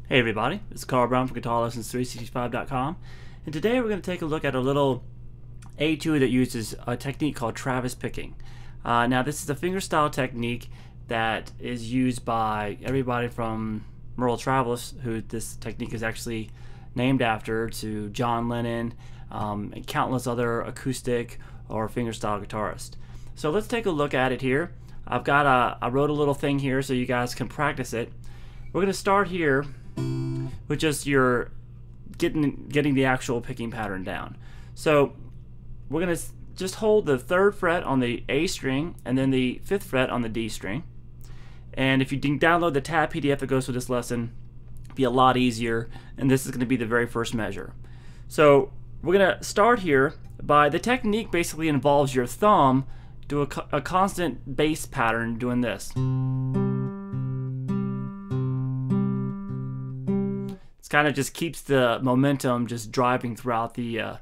Hey everybody, it's Carl Brown from guitarlessons365.com, and today we're going to take a look at a little Etude that uses a technique called Travis picking. Now this is a fingerstyle technique that is used by everybody from Merle Travis, who this technique is actually named after, to John Lennon, and countless other acoustic or fingerstyle guitarists. So let's take a look at it here. I wrote a little thing here so you guys can practice it. We're going to start here with just your getting the actual picking pattern down. So we're going to just hold the 3rd fret on the A string and then the 5th fret on the D string. And if you can download the tab PDF that goes with this lesson, it'll be a lot easier, and this is going to be the very first measure. So we're going to start here by, the technique basically involves your thumb do a constant bass pattern doing this. Kind of just keeps the momentum just driving throughout the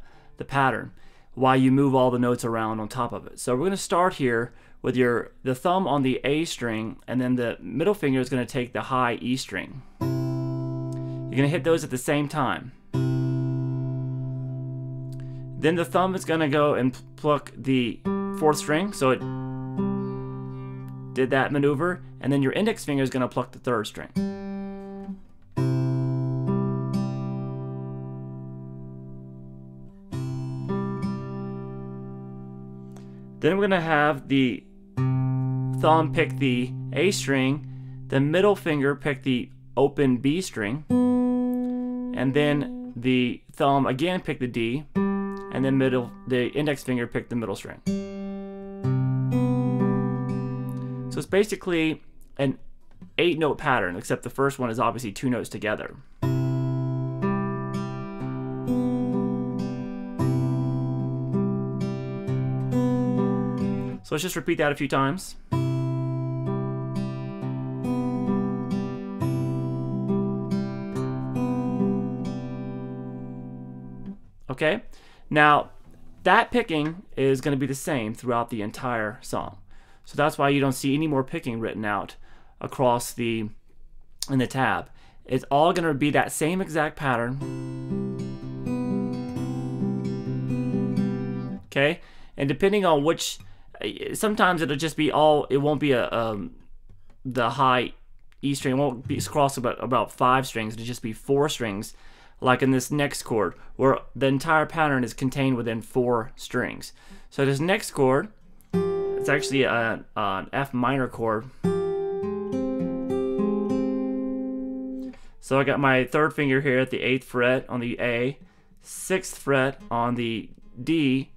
pattern while you move all the notes around on top of it. So we're going to start here with the thumb on the A string, and then the middle finger is going to take the high E string. You're going to hit those at the same time. Then the thumb is going to go and pluck the 4th string, so it did that maneuver, and then your index finger is going to pluck the 3rd string. Then we're going to have the thumb pick the A string, the middle finger pick the open B string, and then the thumb again pick the D, and then the index finger pick the middle string. So it's basically an 8-note pattern, except the first one is obviously 2 notes together. So let's just repeat that a few times. Okay, now that picking is going to be the same throughout the entire song. So that's why you don't see any more picking written out across in the tab. It's all going to be that same exact pattern. Okay, and depending on which, sometimes it'll just be it won't be the high E string, it won't be across about 5 strings, it'll just be 4 strings, like in this next chord, where the entire pattern is contained within 4 strings. So this next chord, it's actually an F minor chord. So I got my 3rd finger here at the 8th fret on the A, 6th fret on the D,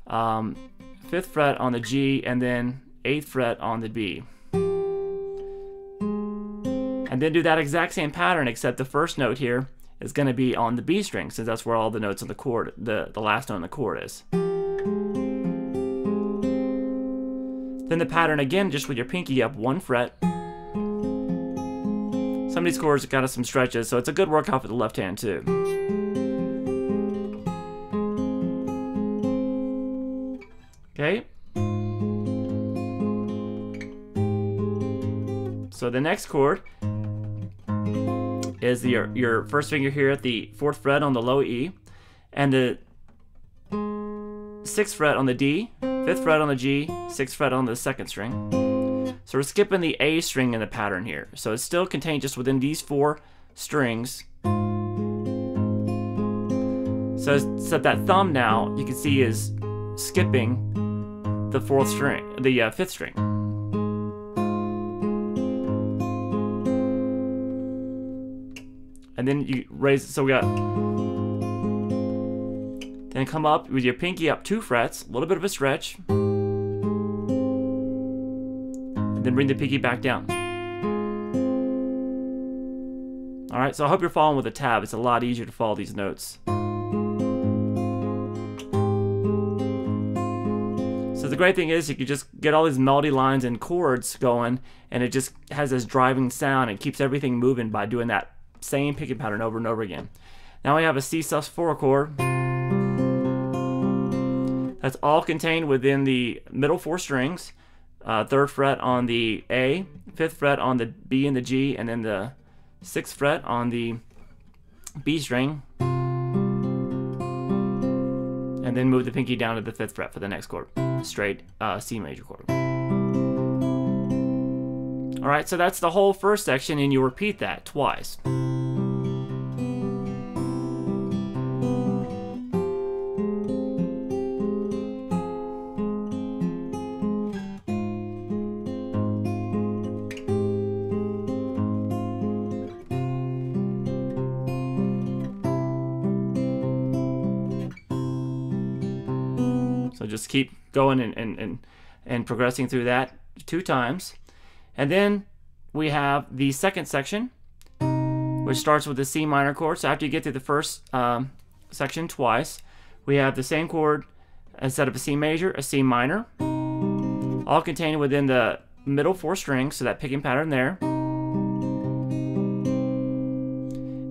5th fret on the G, and then 8th fret on the B. And then do that exact same pattern, except the first note here is going to be on the B string, since that's where all the notes on the chord, the last note on the chord is. Then the pattern again, just with your pinky up 1 fret. Some of these chords got some stretches, so it's a good workout for the left hand too. Okay. So the next chord is your first finger here at the 4th fret on the low E, and the 6th fret on the D, 5th fret on the G, 6th fret on the 2nd string. So we're skipping the A string in the pattern here. So it's still contained just within these 4 strings. So that thumb now, you can see, is skipping the 4th string, the 5th string. And then you raise it, so we got, then come up with your pinky up 2 frets, a little bit of a stretch, and then bring the pinky back down. Alright, so I hope you're following with the tab. It's a lot easier to follow these notes. So the great thing is you can just get all these melody lines and chords going, and it just has this driving sound and keeps everything moving by doing that same picking pattern over and over again. Now we have a C sus4 chord. That's all contained within the middle 4 strings. 3rd fret on the A, 5th fret on the B and the G, and then the 6th fret on the B string, and then move the pinky down to the 5th fret for the next chord, straight C major chord. Alright, so that's the whole first section, and you repeat that twice. So just keep going and progressing through that 2 times. And then we have the second section, which starts with the C minor chord. So after you get through the first section twice, we have the same chord instead of a C major, a C minor, all contained within the middle 4 strings, so that picking pattern there.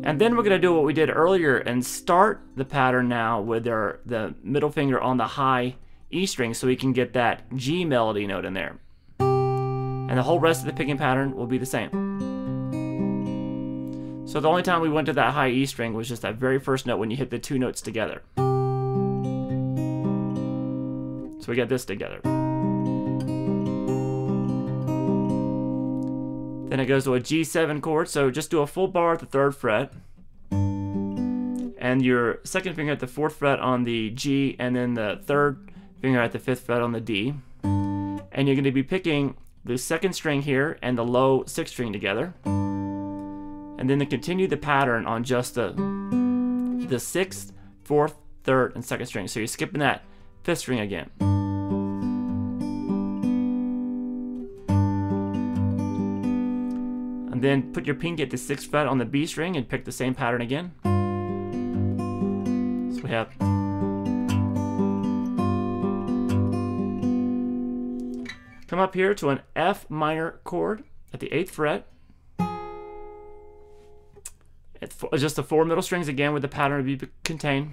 And then we're going to do what we did earlier and start the pattern now with the middle finger on the high E string, so we can get that G melody note in there. And the whole rest of the picking pattern will be the same. So the only time we went to that high E string was just that very first note when you hit the 2 notes together. So we got this together. Then it goes to a G7 chord, so just do a full bar at the 3rd fret. And your 2nd finger at the 4th fret on the G, and then the 3rd finger at the 5th fret on the D. And you're going to be picking the 2nd string here and the low 6th string together, and then to continue the pattern on just the 6th, 4th, 3rd, and 2nd string. So you're skipping that 5th string again. And then put your pinky at the 6th fret on the B string and pick the same pattern again. So we have come up here to an F minor chord at the 8th fret. It's just the 4 middle strings again with the pattern to be contained.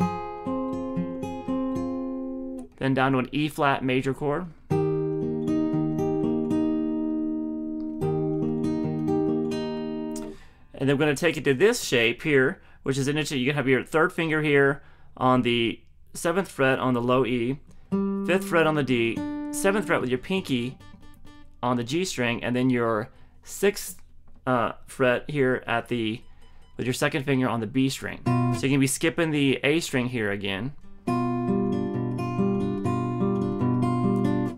Then down to an E flat major chord. And then we're going to take it to this shape here, which is initially you're going to have your 3rd finger here on the 7th fret on the low E, 5th fret on the D, 7th fret with your pinky on the G string, and then your 6th fret here at the with your 2nd finger on the B string. So you can be skipping the A string here again.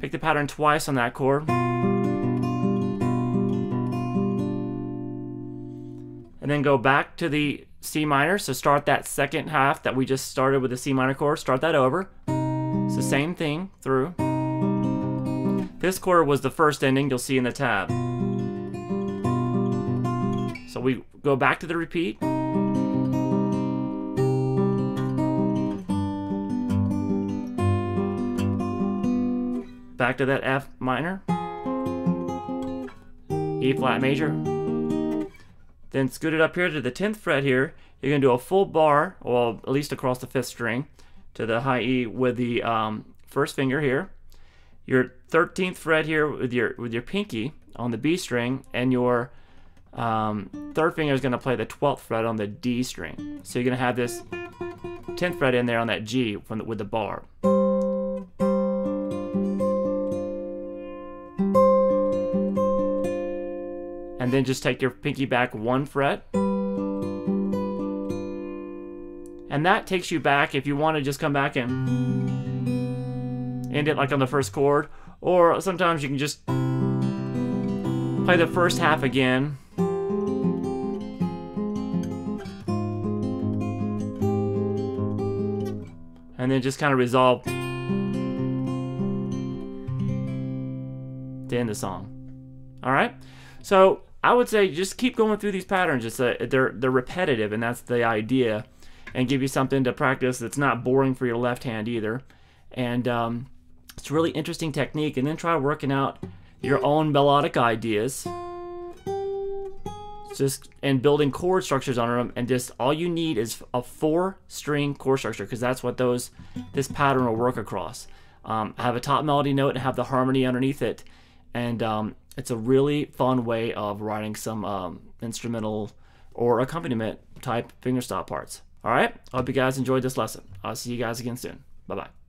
Pick the pattern twice on that chord. And then go back to the C minor, so start that second half that we just started with the C minor chord, start that over. It's the same thing through. This chord was the first ending you'll see in the tab. So we go back to the repeat. Back to that F minor, E flat major. Then scoot it up here to the 10th fret here. You're going to do a full bar, well, at least across the 5th string, to the high E with the 1st finger here. Your 13th fret here with your pinky on the B string, and your 3rd finger is going to play the 12th fret on the D string. So you're going to have this 10th fret in there on that G with the bar. And then just take your pinky back 1 fret. And that takes you back if you want to just come back and end it like on the first chord. Or sometimes you can just play the first half again. And then just kind of resolve to end the song. Alright? So I would say just keep going through these patterns. It's they're repetitive, and that's the idea. And give you something to practice that's not boring for your left hand either. And it's a really interesting technique. And then try working out your own melodic ideas. And building chord structures on them. And just all you need is a 4-string chord structure, because that's what this pattern will work across. Have a top melody note and have the harmony underneath it. And it's a really fun way of writing some instrumental or accompaniment type fingerstyle parts. All right, I hope you guys enjoyed this lesson. I'll see you guys again soon. Bye-bye.